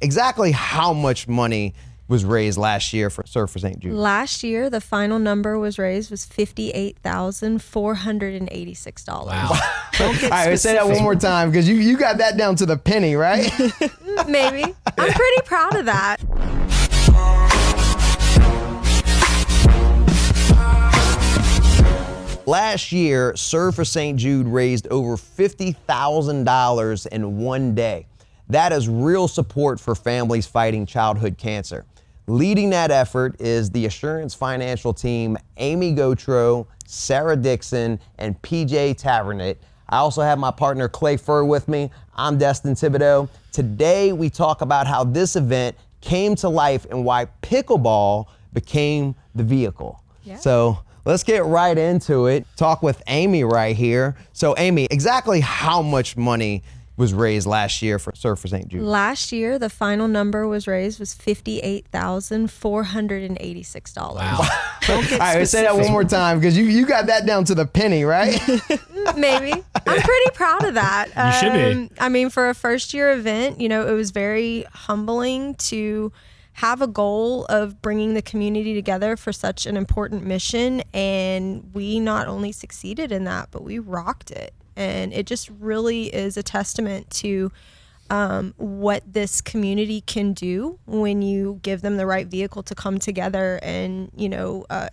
Exactly how much money was raised last year for Surf for St. Jude? Last year, the final number was $58,486. All Wow. right, say that one more time because you got that down to the penny, right? Maybe. I'm pretty proud of that. Last year, Surf for St. Jude raised over $50,000 in one day. That is real support for families fighting childhood cancer. Leading that effort is the Assurance Financial team, Amy Gautreaux, Sarah Dixon, and PJ Tavernet. I also have my partner Clay Furr with me. I'm Destin Thibodeau. Today we talk about how this event came to life and why pickleball became the vehicle. Yeah. So let's get right into it. Talk with Amy right here. So Amy, exactly how much money was raised last year for Surf for St. Jude? Last year, the final number was $58,486. Wow. All right, say that one more time because you got that down to the penny, right? Maybe. I'm pretty proud of that. You should be. I mean, for a first year event, it was very humbling to have a goal of bringing the community together for such an important mission. And we not only succeeded in that, but we rocked it. And it just really is a testament to what this community can do when you give them the right vehicle to come together and,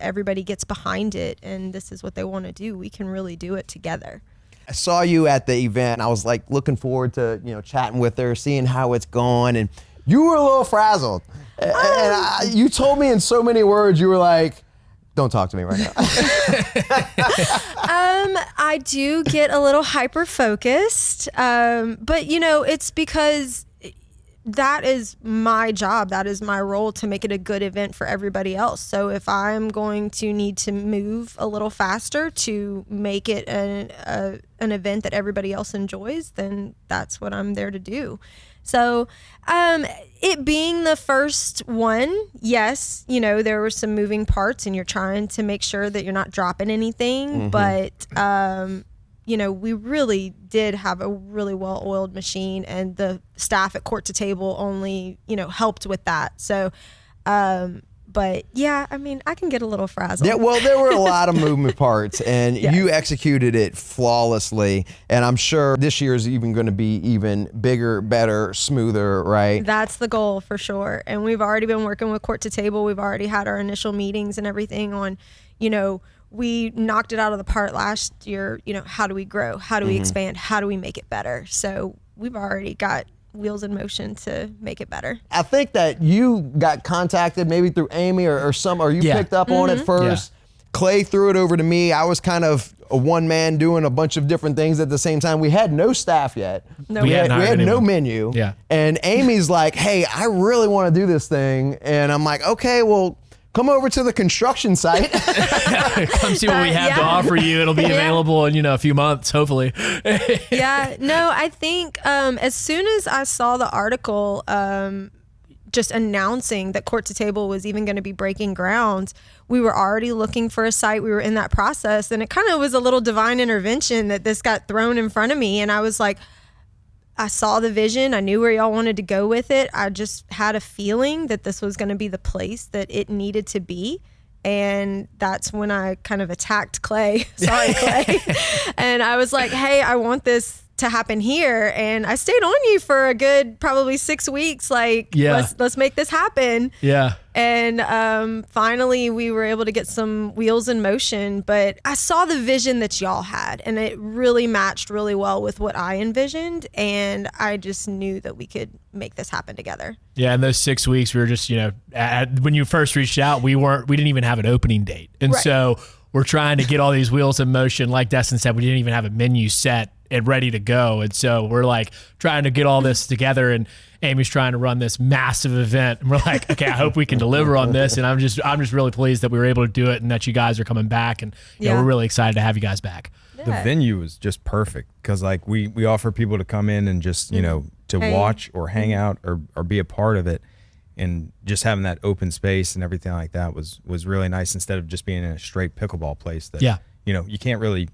everybody gets behind it. And this is what they want to do. We can really do it together. I saw you at the event. I was looking forward to, chatting with her, seeing how it's going. And you were a little frazzled. And you told me in so many words, you were like, don't talk to me right now. I do get a little hyper focused, but it's because that is my job. That is my role to make it a good event for everybody else. So if I'm going to need to move a little faster to make it an event that everybody else enjoys, then that's what I'm there to do. So it being the first one, yes, there were some moving parts and you're trying to make sure that you're not dropping anything. Mm-hmm. But, we really did have a really well-oiled machine, and the staff at Court to Table only, helped with that. So, but yeah, I mean, I can get a little frazzled. Yeah, well, there were a lot of moving parts, and Yes. You executed it flawlessly. And I'm sure this year is even going to be even bigger, better, smoother, right? That's the goal for sure. And we've already been working with Court to Table. We've already had our initial meetings and everything on, we knocked it out of the park last year. How do we grow? How do we expand? How do we make it better? So we've already got wheels in motion to make it better. I think that you got contacted maybe through Amy or you picked up on it first. Yeah. Clay threw it over to me. I was kind of a one man doing a bunch of different things at the same time. We had no staff yet. No, we had no menu. Yeah. And Amy's like, hey, I really want to do this thing. And I'm like, okay, well, come over to the construction site. Come see what we have to offer you. It'll be available in a few months, hopefully. No, I think as soon as I saw the article just announcing that Court to Table was even going to be breaking ground, we were already looking for a site. We were in that process, and it kind of was a little divine intervention that this got thrown in front of me. And I was like, I saw the vision. I knew where y'all wanted to go with it. I just had a feeling that this was going to be the place that it needed to be. And that's when I kind of attacked Clay. Sorry, Clay. And I was like, hey, I want this to happen here. And I stayed on you for a good probably 6 weeks. Let's make this happen. Yeah. And finally we were able to get some wheels in motion, but I saw the vision that y'all had, and it really matched really well with what I envisioned. And I just knew that we could make this happen together. Yeah. In those 6 weeks, we were just, when you first reached out, we didn't even have an opening date. And right. So we're trying to get all these wheels in motion. Like Destin said, we didn't even have a menu set and ready to go. And so we're trying to get all this together, and Amy's trying to run this massive event. And we're like, okay, I hope we can deliver on this. And I'm just really pleased that we were able to do it and that you guys are coming back. And we're really excited to have you guys back. Yeah. The venue is just perfect because we offer people to come in and just, to watch or hang out or be a part of it. And just having that open space and everything like that was really nice, instead of just being in a straight pickleball place that, you can't really,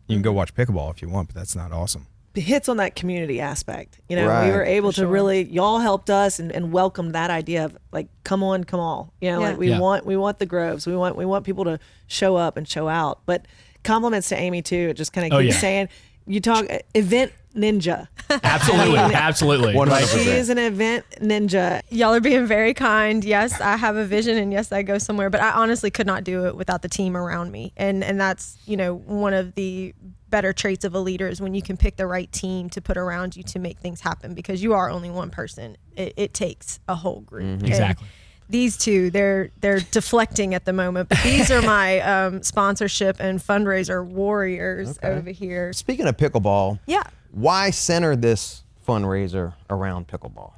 you can go watch pickleball if you want, but that's not awesome. hits on that community aspect. You know, Right, we were able for to sure. really, y'all helped us and welcomed that idea of like, come on, come all. You know, Yeah. like we Yeah. want the groves. We want people to show up and show out. But compliments to Amy too. It just kind of keeps yeah. saying, you talk event ninja. Absolutely. Absolutely. 100%. She is an event ninja. Y'all are being very kind. Yes, I have a vision, and yes, I go somewhere. But I honestly could not do it without the team around me, and that's, you know, one of the better traits of a leader is when you can pick the right team to put around you to make things happen, because you are only one person. It takes a whole group. And Exactly. these two, they're deflecting at the moment, but these are my sponsorship and fundraiser warriors over here. Speaking of pickleball, Yeah. why center this fundraiser around pickleball?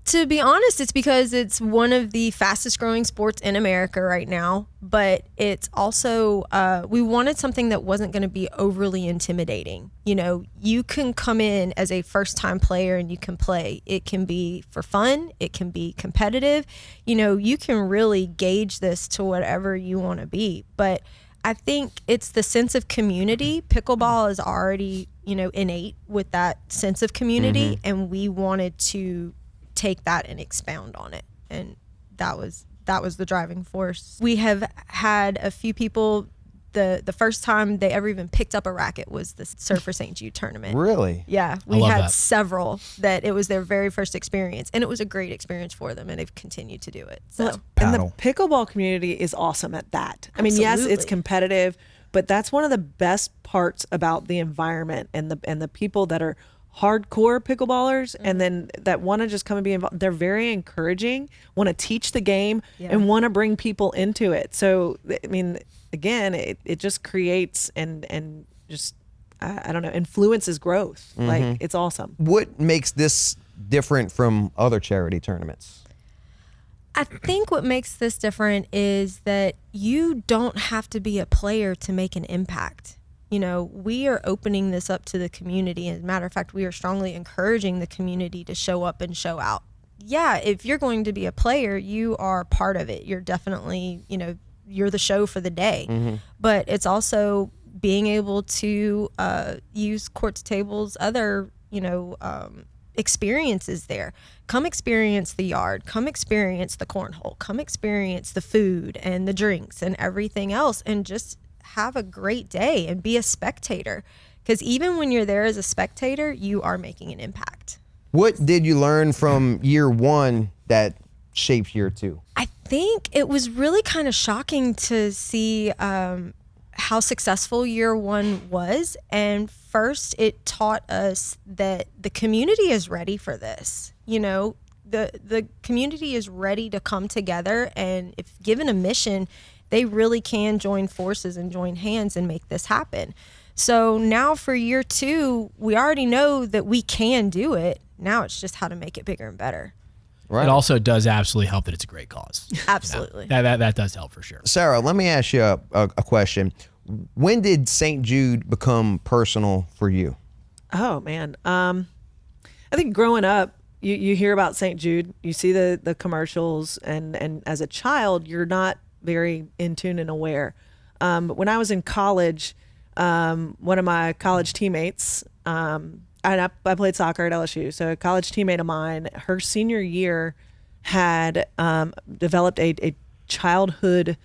To be honest, it's because it's one of the fastest growing sports in America right now, but it's also, we wanted something that wasn't going to be overly intimidating. You know, you can come in as a first time player and you can play. It can be for fun. It can be competitive. You know, you can really gauge this to whatever you want to be. But I think it's the sense of community. Pickleball is already, you know, innate with that sense of community, and we wanted to take that and expound on it, and that was the driving force. We have had a few people, the first time they ever even picked up a racket was the Surf for St. Jude tournament. Really? Yeah, we love had that. several that it was their very first experience, and it was a great experience for them, and they've continued to do it. So And the Paddle. pickleball community is awesome at that. I mean, yes, it's Absolutely. competitive, but that's one of the best parts about the environment and the people that are hardcore pickleballers and then that want to just come and be involved. They're very encouraging, want to teach the game and want to bring people into it. So, I mean, again, it just creates and just, I don't know, influences growth. Like, it's awesome. What makes this different from other charity tournaments? I think what makes this different is that you don't have to be a player to make an impact. You know, we are opening this up to the community. As a matter of fact, we are strongly encouraging the community to show up and show out. Yeah, if you're going to be a player, you are part of it. You're definitely, you know, you're the show for the day. But it's also being able to use courts, tables, other, you know, experiences there. Come experience the yard, come experience the cornhole, come experience the food and the drinks and everything else, and just have a great day and be a spectator. Because even when you're there as a spectator, you are making an impact. What did you learn from year one that shaped year two? I think it was really kind of shocking to see how successful year one was. And first, it taught us that the community is ready for this. You know, the community is ready to come together, and if given a mission, they really can join forces and join hands and make this happen. So now for year two, we already know that we can do it. Now it's just how to make it bigger and better. Right. It also does absolutely help that it's a great cause. Absolutely. That does help for sure. Sarah, let me ask you a question. When did St. Jude become personal for you? Oh man. I think growing up, you hear about St. Jude, you see the commercials, and as a child, you're not very in tune and aware. But when I was in college, one of my college teammates, and I played soccer at LSU, so a college teammate of mine, her senior year had developed a childhood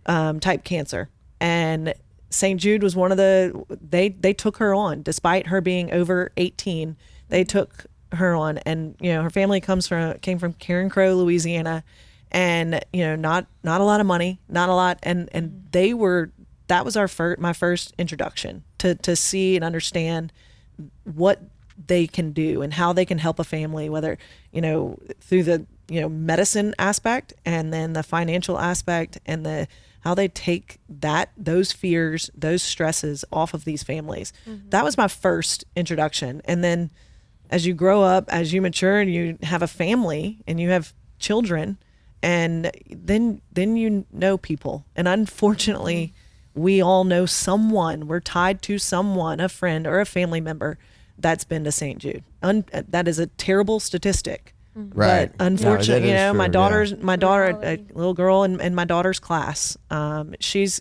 type cancer, and St. Jude was one of they took her on despite her being over 18. They took her on, and you know her family came from Karen Crow, Louisiana, and you know not a lot of money, not a lot, and that was my first introduction to see and understand what they can do and how they can help a family, whether you know through the medicine aspect and then the financial aspect and how they take those fears, those stresses off of these families. That was my first introduction. And then as you grow up, as you mature and you have a family and you have children, and then you know people. And unfortunately, we all know someone, we're tied to someone, a friend or a family member that's been to St. Jude. That is a terrible statistic. Right. But unfortunately, No, that is my true, daughter, a Reality. little girl in my daughter's class, she's,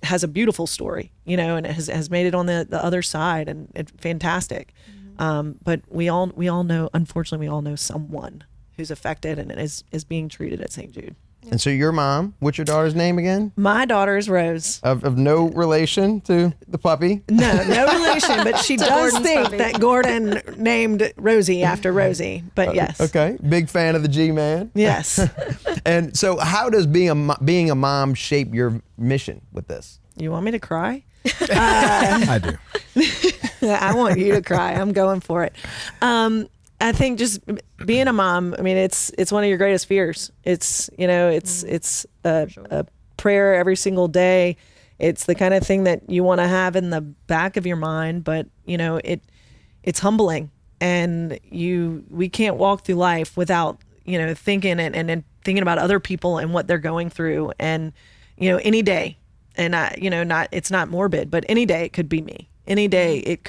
has a beautiful story, you know, and has made it on the other side, and it's fantastic. But we all know, unfortunately, we all know someone who's affected and is being treated at St. Jude. And so your mom, what's your daughter's name again? My daughter is Rose. Of no relation to the puppy? No relation, but she does Gordon's think puppy. that Gordon named Rosie after Rosie. But yes. Okay. Big fan of the G-Man. Yes. And so how does being a mom shape your mission with this? You want me to cry? I do. I want you to cry. I'm going for it. I think just being a mom, I mean, it's one of your greatest fears. It's, you know, it's a prayer every single day. It's the kind of thing that you want to have in the back of your mind, but you know, it's humbling, and we can't walk through life without, you know, thinking and thinking about other people and what they're going through. And, you know, any day, and it's not morbid, but any day it could be me. Any day it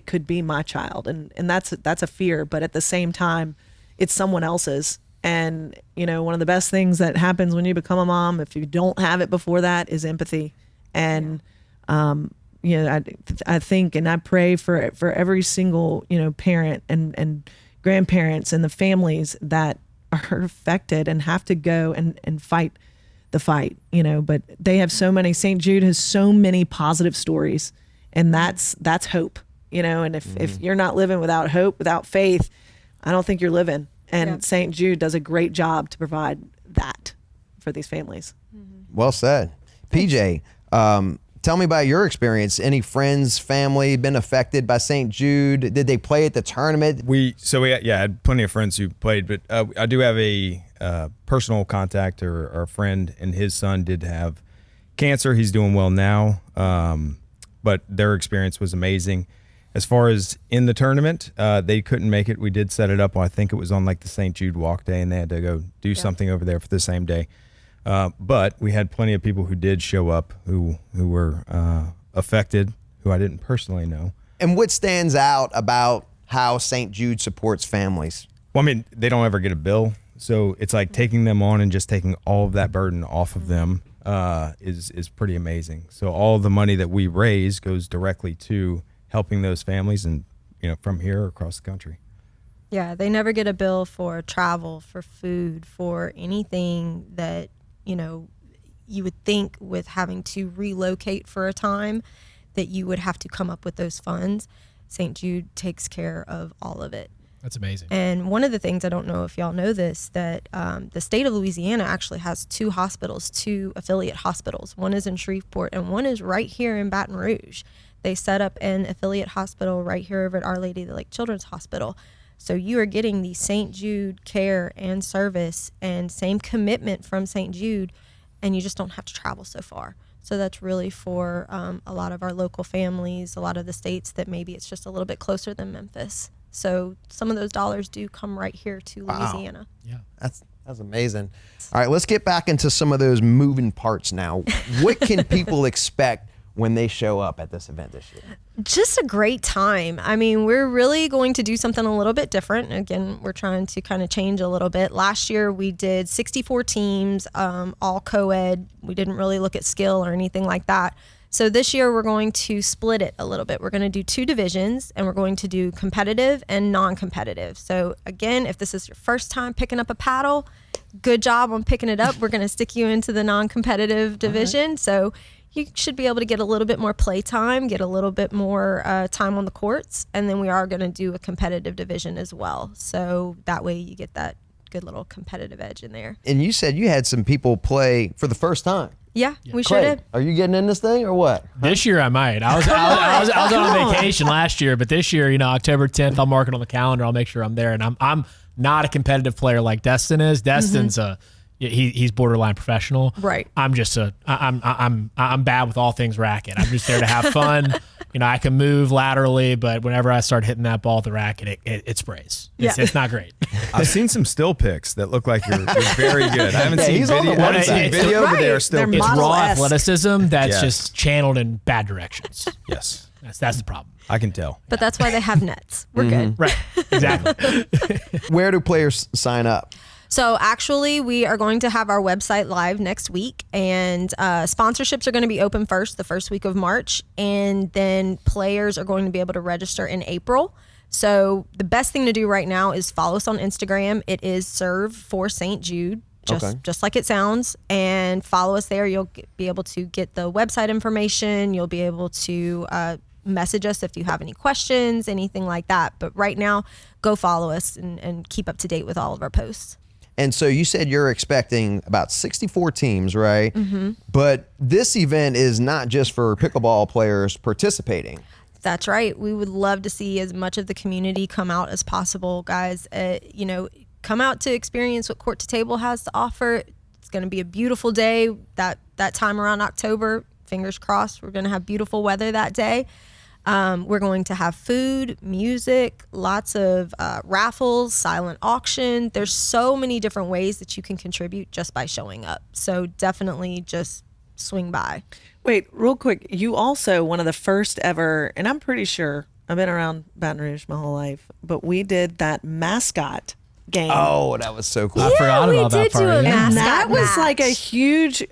could be my child, and that's a fear, but at the same time, it's someone else's. And you know, one of the best things that happens when you become a mom, if you don't have it before that, is empathy. And you know, I think and I pray for every single, you know, parent and grandparents and the families that are affected and have to go and fight the fight. You know, but they have so many. St. Jude has so many positive stories. And that's hope, you know, and if you're not living without hope, without faith, I don't think you're living. And St. Jude does a great job to provide that for these families. Well said. PJ, tell me about your experience. Any friends, family been affected by St. Jude? Did they play at the tournament? We had plenty of friends who played, but I do have a personal contact or a friend, and his son did have cancer. He's doing well now. But their experience was amazing. As far as in the tournament, they couldn't make it. We did set it up. I think it was on like the St. Jude walk day, and they had to go do something over there for the same day. But we had plenty of people who did show up who were affected, who I didn't personally know. And what stands out about how St. Jude supports families? Well, I mean, they don't ever get a bill. So it's like taking them on and just taking all of that burden off of them. Is pretty amazing. So all the money that we raise goes directly to helping those families, and you know, from here across the country. Yeah, they never get a bill for travel, for food, for anything that, you know, you would think with having to relocate for a time that you would have to come up with those funds. St. Jude takes care of all of it. That's amazing. And one of the things, I don't know if y'all know this, that the state of Louisiana actually has two affiliate hospitals. One is in Shreveport and one is right here in Baton Rouge. They set up an affiliate hospital right here over at Our Lady of the Lake Children's Hospital. So you are getting the St. Jude care and service and same commitment from St. Jude, and you just don't have to travel so far. So that's really for a lot of our local families, a lot of the states that maybe it's just a little bit closer than Memphis. So some of those dollars do come right here to Louisiana. Yeah. That's amazing. All right, let's get back into some of those moving parts now. What can people expect when they show up at this event this year? Just a great time. I mean, we're really going to do something a little bit different. Again, we're trying to kind of change a little bit. Last year we did 64 teams, all co-ed. We didn't really look at skill or anything like that. So this year we're going to split it a little bit. We're going to do 2 divisions, and we're going to do competitive and non-competitive. So again, if this is your first time picking up a paddle, good job on picking it up. We're going to stick you into the non-competitive division. Right. So you should be able to get a little bit more play time, get a little bit more time on the courts. And then we are going to do a competitive division as well. So that way you get that good little competitive edge in there. And you said you had some people play for the first time. Yeah, we sure Clay, did. are you getting in this thing or what? This year I might. I was on vacation last year, but this year, you know, October 10th, I'll mark it on the calendar. I'll make sure I'm there. And I'm not a competitive player like Destin is. Destin's he's borderline professional. Right. I'm just I'm bad with all things racket. I'm just there to have fun. You know, I can move laterally, but whenever I start hitting that ball at the racket, it sprays. It's not great. I've seen some still pics that look like you're very good. I haven't seen video, but they are still. It's raw model-esque. Athleticism that's just channeled in bad directions. Yes, that's the problem. I can tell. But that's why they have nets. We're good. Right. Exactly. Where do players sign up? So actually, we are going to have our website live next week, and sponsorships are going to be open first, the first week of March, and then players are going to be able to register in April. So the best thing to do right now is follow us on Instagram. It is Serve for St. Jude, just like it sounds, and follow us there. You'll be able to get the website information. You'll be able to message us if you have any questions, anything like that. But right now, go follow us and keep up to date with all of our posts. And so you said you're expecting about 64 teams, right? Mm-hmm. But this event is not just for pickleball players participating. That's right. We would love to see as much of the community come out as possible, guys. Come out to experience what Court to Table has to offer. It's going to be a beautiful day that time around October. Fingers crossed, we're going to have beautiful weather that day. We're going to have food, music, lots of raffles, silent auction. There's so many different ways that you can contribute just by showing up. So definitely just swing by. Wait, real quick. You also, one of the first ever, and I'm pretty sure, I've been around Baton Rouge my whole life, but we did that mascot game. Oh, that was so cool. I forgot about that part. a Yeah. mascot And that was match. like a huge,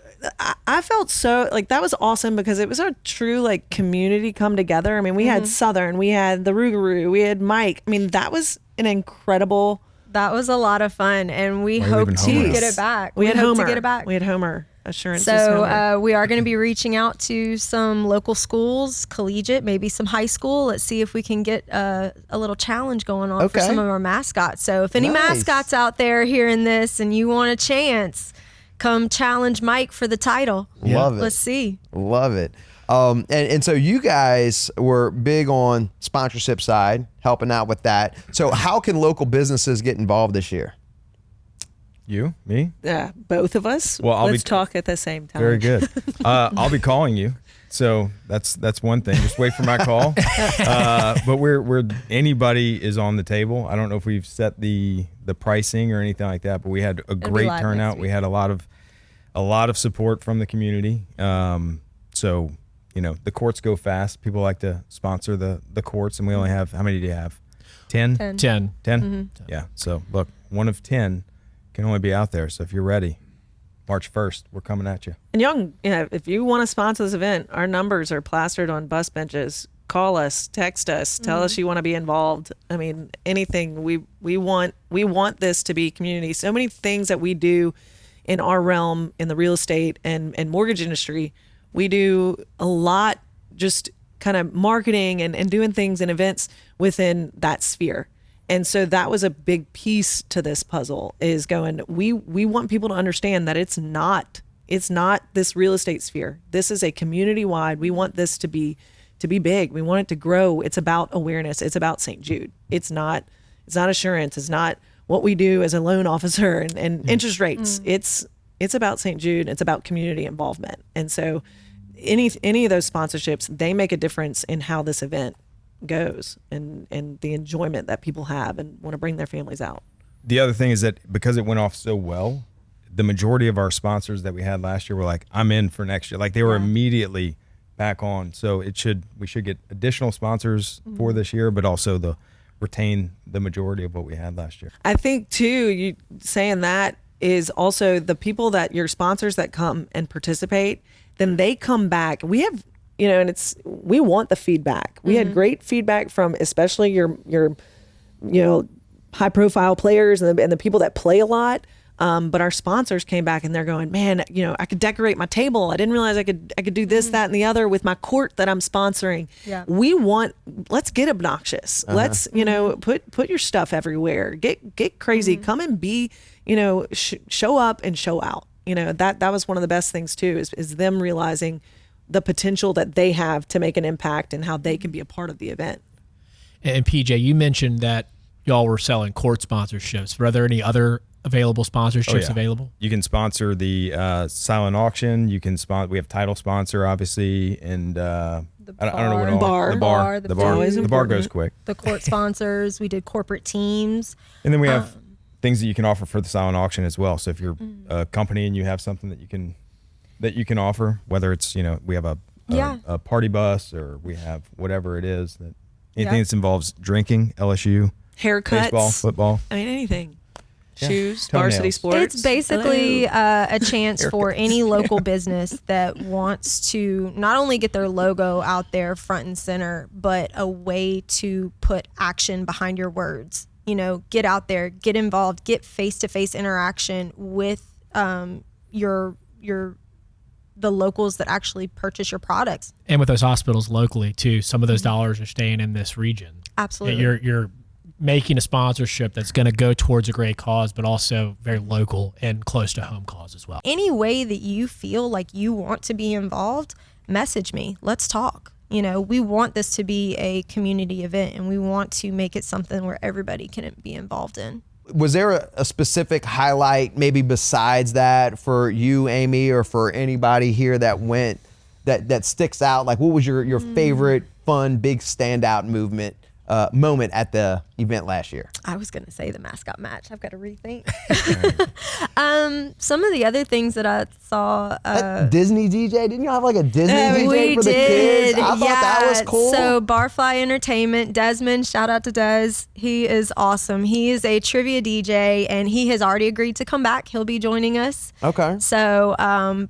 I felt so, like, that was awesome because it was a true, like, community come together. I mean, we had Southern, we had the Rougarou, we had Mike. I mean, that was an incredible. That was a lot of fun, and we Why are you hope leaving to Homer out? get it back. We had hope Homer. to get it back. We had Homer. Assurances. So Homer. we are going to be reaching out to some local schools, collegiate, maybe some high school. Let's see if we can get a little challenge going on for Okay. some of our mascots. So if any Nice. mascots out there hearing this and you want a chance, come challenge Mike for the title. Love it. Let's see. Love it. And so you guys were big on sponsorship side, helping out with that. So how can local businesses get involved this year? You, me, Yeah, both of us. Well, I'll let's be- talk at the same time. very good. I'll be calling you, so that's one thing. Just wait for my call. But we're anybody is on the table. I don't know if we've set the pricing or anything like that, but we had a be great live turnout. next We week. had a lot of support from the community. So the courts go fast. People like to sponsor the courts, and we only have, how many do you have? 10? 10. 10. 10? Yeah. So look, one of 10 can only be out there. So if you're ready, March 1st, we're coming at you. And young, if you want to sponsor this event, our numbers are plastered on bus benches. Call us, text us, tell us you want to be involved. I mean, anything. We want this to be community. So many things that we do in our realm in the real estate and mortgage industry. We do a lot just kind of marketing and doing things and events within that sphere. And so that was a big piece to this puzzle is going, we want people to understand that it's not this real estate sphere. This is a community wide. We want this to be big. We want it to grow. It's about awareness. It's about St. Jude. It's not assurance. It's not what we do as a loan officer and interest rates. It's about St. Jude. It's about community involvement. And so any of those sponsorships, they make a difference in how this event goes and the enjoyment that people have and want to bring their families out. The other thing is that because it went off so well, the majority of our sponsors that we had last year were like, I'm in for next year. Like they were immediately back on. So we should get additional sponsors for this year, but also retain the majority of what we had last year. I think too, you saying that is also the people that your sponsors that come and participate, then they come back. We have, and we want the feedback. We had great feedback from especially your high profile players and the people that play a lot. But our sponsors came back and they're going, man, I could decorate my table. I didn't realize I could do this, that, and the other with my court that I'm sponsoring. Yeah. Let's get obnoxious. Let's, put your stuff everywhere. Get crazy. Come and be, show up and show out. That was one of the best things too, is them realizing the potential that they have to make an impact and how they can be a part of the event. And PJ, you mentioned that y'all were selling court sponsorships. Are there any other available sponsorships available? You can sponsor the silent auction. You can we have title sponsor, obviously, and I don't know what all. Bar. The bar. The The bar. bar. Always The bar goes important. quick. The court sponsors. We did corporate teams. And then we have things that you can offer for the silent auction as well. So if you're a company and you have something that you can offer, whether it's we have a party bus or we have whatever it is anything that involves drinking, LSU, Haircuts. baseball, football. I mean, anything. shoes, Toenails. varsity sports. It's basically Hello. a chance for any local business that wants to not only get their logo out there front and center, but a way to put action behind your words. You know, get out there, get involved, get face-to-face interaction with the locals that actually purchase your products. And with those hospitals locally too, some of those dollars are staying in this region. Absolutely. You're making a sponsorship that's going to go towards a great cause, but also very local and close to home cause as well. Any way that you feel like you want to be involved, message me. Let's talk. You know, we want this to be a community event, and we want to make it something where everybody can be involved in. Was there a specific highlight, maybe besides that, for you, Amy, or for anybody here that went that sticks out? Like, what was your favorite, fun, big standout moment at the event last year? I was going to say the mascot match. I've got to rethink. Some of the other things that I saw. That Disney DJ? Didn't you have like a Disney DJ we for the did. kids? I thought that was cool. So Barfly Entertainment, Desmond, shout out to Des. He is awesome. He is a trivia DJ, and he has already agreed to come back. He'll be joining us. Okay. So,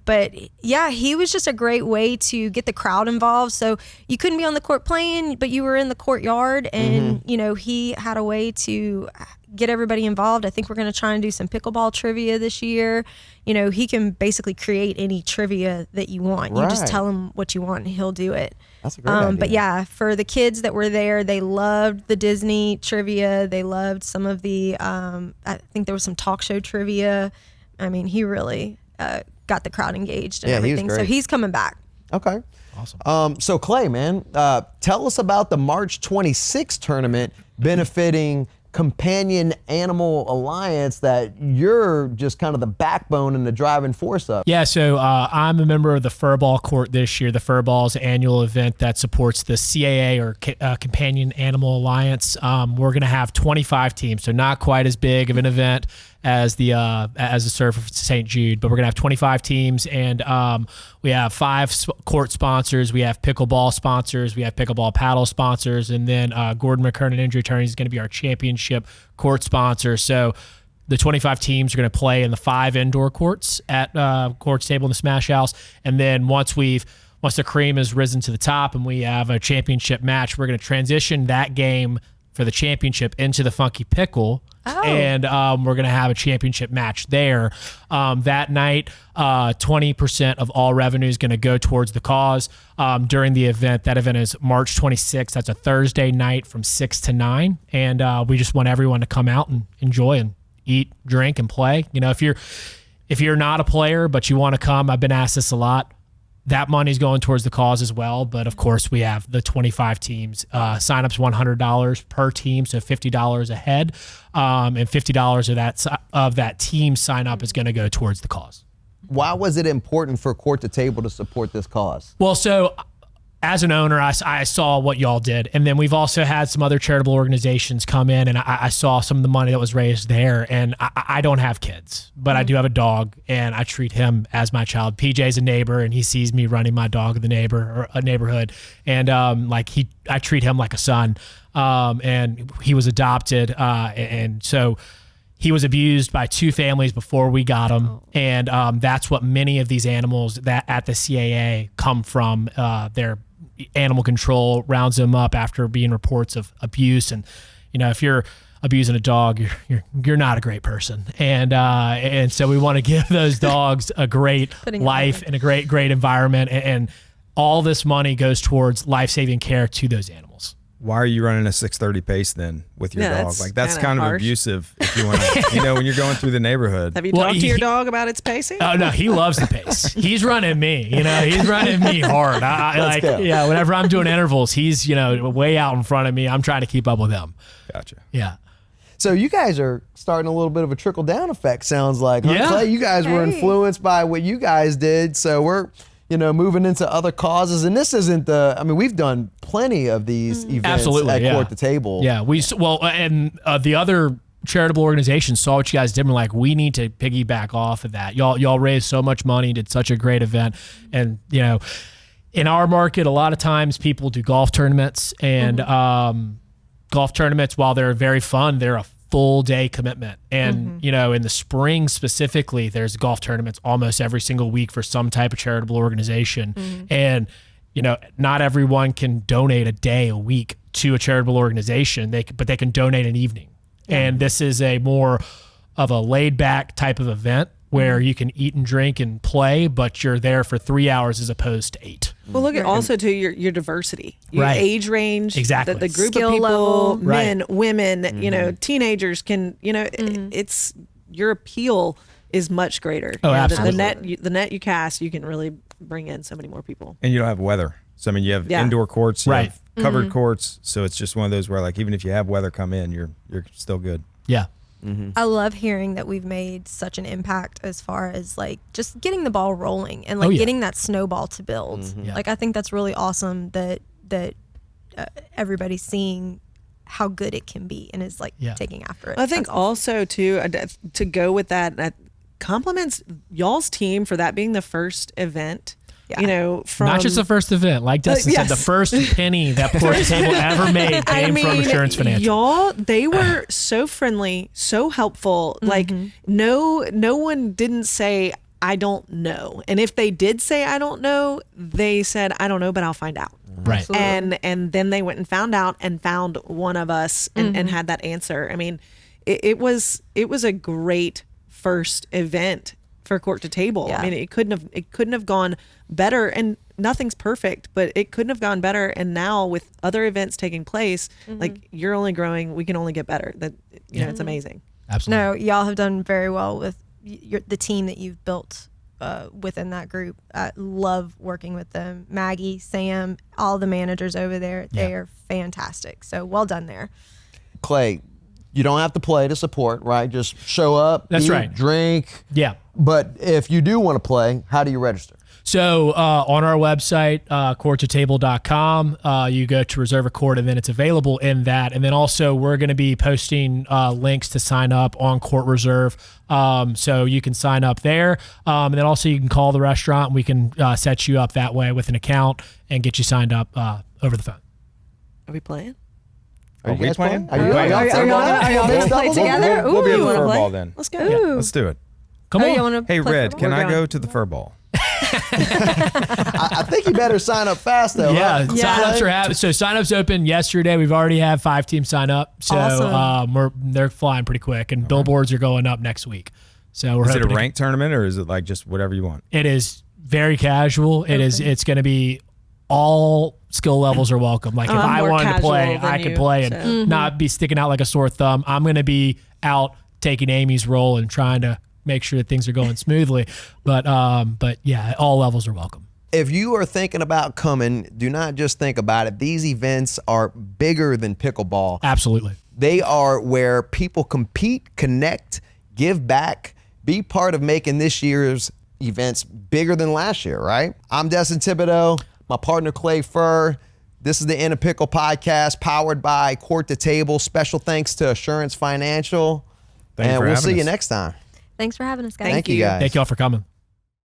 but yeah, he was just a great way to get the crowd involved. So you couldn't be on the court playing, but you were in the courtyard, and you know, he had a way to get everybody involved. I think we're going to try and do some pickleball trivia this year. You know, he can basically create any trivia that you want. You just Right. tell him what you want and he'll do it. That's a great idea. But yeah, for the kids that were there, they loved the Disney trivia. They loved some of the, I think there was some talk show trivia. I mean, he really got the crowd engaged and Yeah, he was everything. So great. he's coming back. Okay. Awesome. So Clay, man, tell us about the March 26th tournament benefiting Companion Animal Alliance that you're just kind of the backbone and the driving force of. Yeah, so I'm a member of the Furball Court this year. The Furball's annual event that supports the CAA or Companion Animal Alliance. We're going to have 25 teams, so not quite as big of an event as the Surf of St. Jude, but we're going to have 25 teams, and we have 5 court sponsors. We have pickleball sponsors. We have pickleball paddle sponsors, and then Gordon McKernan Injury Attorneys is going to be our championship court sponsor. So the 25 teams are going to play in the 5 indoor courts at Courts Table in the Smash House, and then once the cream has risen to the top and we have a championship match, we're going to transition that game for the championship into the Funky Pickle. And we're going to have a championship match there. That night, 20% of all revenue is going to go towards the cause during the event. That event is March 26th. That's a Thursday night from 6 to 9. And we just want everyone to come out and enjoy and eat, drink, and play. You know, if you're not a player but you want to come, I've been asked this a lot. That money's going towards the cause as well. But of course, we have the 25 teams. Sign-up's $100 per team, so $50 a head. And $50 of that team sign-up is going to go towards the cause. Why was it important for Court to Table to support this cause? Well, so as an owner, I saw what y'all did. And then we've also had some other charitable organizations come in, and I saw some of the money that was raised there. And I don't have kids, but I do have a dog, and I treat him as my child. PJ's a neighbor, and he sees me running my dog in the neighborhood. And I treat him like a son. And he was adopted. And so he was abused by 2 families before we got him. And that's what many of these animals that at the CAA come from. Their animal control rounds them up after being reports of abuse. And, you know, if you're abusing a dog, you're not a great person. And so we want to give those dogs a great life and a great environment. And all this money goes towards life-saving care to those animals. Why are you running a 6:30 pace then with your dog? Like, that's kind of harsh. abusive if you want to, you know, when you're going through the neighborhood. Have you talked to your dog about its pacing? Oh no, he loves the pace. He's running me, you know, he's running me hard. Yeah, whenever I'm doing intervals, he's, you know, way out in front of me. I'm trying to keep up with him. Gotcha. Yeah. So you guys are starting a little bit of a trickle down effect, sounds like. Huh? Yeah. Clay, you guys were influenced by what you guys did. So we're, you know, moving into other causes. And this isn't we've done plenty of these events at Court to Table. Yeah. The other charitable organizations saw what you guys did and were like, we need to piggyback off of that. Y'all raised so much money, did such a great event. And, you know, in our market, a lot of times people do golf tournaments, and golf tournaments, while they're very fun, they're a full day commitment. And, you know, in the spring specifically, there's golf tournaments almost every single week for some type of charitable organization. And, you know, not everyone can donate a day a week to a charitable organization, but they can donate an evening. And this is a more of a laid back type of event where you can eat and drink and play, but you're there for 3 hours as opposed to 8. Well, look at also to your diversity, your Right. age range, Exactly. the group Skill of people, level. men, Right. women, you know, teenagers can, you know, it's your appeal is much greater. Oh, You know, absolutely. the net you cast, you can really bring in so many more people. And you don't have weather. So I mean, you have Yeah. indoor courts, you Right. have covered courts. So it's just one of those where, like, even if you have weather come in, you're still good. Yeah. I love hearing that we've made such an impact as far as like just getting the ball rolling and like Oh, yeah. getting that snowball to build. Yeah. Like I think that's really awesome that everybody's seeing how good it can be and is like Yeah. taking after it. I think That's awesome. also too to go with that compliments y'all's team for that being the first event. Yeah. You know, from Not just the first event, like Dustin said, the yes. first penny that Court to Table ever made came from Assurance Financial. Y'all, they were so friendly, so helpful. Like no one didn't say I don't know. And if they did say I don't know, they said I don't know, but I'll find out. Right. And then they went and found out and found one of us and had that answer. I mean, it was a great first event for Court to Table. Yeah. I mean, it couldn't have gone better, and nothing's perfect, but it couldn't have gone better. And now with other events taking place, like you're only growing, we can only get better. That you know, it's amazing. Absolutely. No, y'all have done very well with the team that you've built within that group. I love working with them. Maggie, Sam, all the managers over there, they are fantastic. So well done there. Clay, you don't have to play to support, right? Just show up, That's eat, right. drink. Yeah. But if you do want to play, how do you register? So on our website, courttotable.com, you go to reserve a court, and then it's available in that. And then also we're going to be posting links to sign up on Court Reserve. So you can sign up there. And then also you can call the restaurant, and we can set you up that way with an account and get you signed up over the phone. Are we playing? Are we guys playing? Are you Are y'all gonna play together? We'll be at you the wanna fur play? ball then. Let's go. Ooh. Let's do it. Come on. You wanna Hey, play Red, football? can We're I going. go to the fur ball? I think you better sign up fast, though. Yeah, huh? sign-ups are happening. So sign-ups opened yesterday. We've already had 5 teams sign up. So Awesome. they're flying pretty quick, and billboards are going up next week. So we're Is it a hoping ranked tournament, or is it like just whatever you want? It is very casual. It's going to be all skill levels are welcome. Like if I'm I more wanted to play, casual than I could you, play and so. not be sticking out like a sore thumb. I'm going to be out taking Amy's role and trying to make sure that things are going smoothly. But yeah, all levels are welcome. If you are thinking about coming, do not just think about it. These events are bigger than pickleball. Absolutely. They are where people compete, connect, give back, be part of making this year's events bigger than last year, right? I'm Destin Thibodeau, my partner Clay Furr. This is the In A Pickle podcast powered by Court to Table. Special thanks to Assurance Financial. Thank you And for we'll having see you us. next time. Thanks for having us, guys. Thank you guys. Thank y'all for coming.